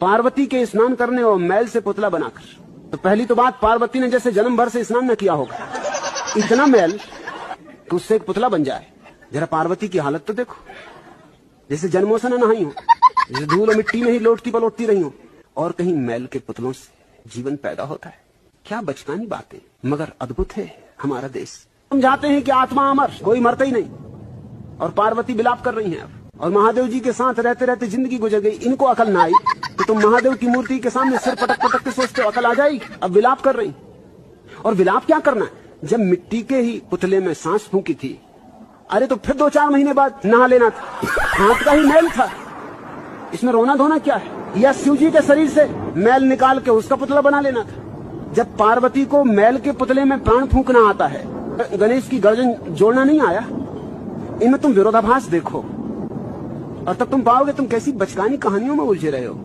पार्वती के स्नान करने और मैल से पुतला बनाकर। तो पहली तो बात, पार्वती ने जैसे जन्म भर से स्नान न किया होगा, इतना मैल कि उससे एक पुतला बन जाए। जरा पार्वती की हालत तो देखो, जैसे जन्मों से न नहाई हो, जैसे धूल और मिट्टी में ही लोटती पलोटती रही हो, और कहीं मैल के पुतलों से जीवन पैदा होता है। क्या बचकानी बातें, मगर अद्भुत है हमारा देश। हम जाते हैं कि आत्मा अमर, कोई मरता ही नहीं, और पार्वती विलाप कर रही हैं अब, और महादेव जी के साथ रहते रहते जिंदगी गुजर गई। इनको अकल ना आई तो तुम महादेव की मूर्ति के सामने सिर पटक पटक के सोचते हो अकल आ जाएगी। अब विलाप कर रही, और विलाप क्या करना है, जब मिट्टी के ही पुतले में सांस फूंकी थी, अरे तो फिर 2-4 महीने बाद नहा लेना था, हाथ का ही मैल था, इसमें रोना धोना क्या है। या शिव जी के शरीर से मैल निकाल के उसका पुतला बना लेना था। जब पार्वती को मैल के पुतले में प्राण फूंकना आता है, गणेश की गर्दन जोड़ना नहीं आया। इनमें तुम विरोधाभास देखो, और तब तुम पाओगे तुम कैसी बचकानी कहानियों में उलझे रहे हो।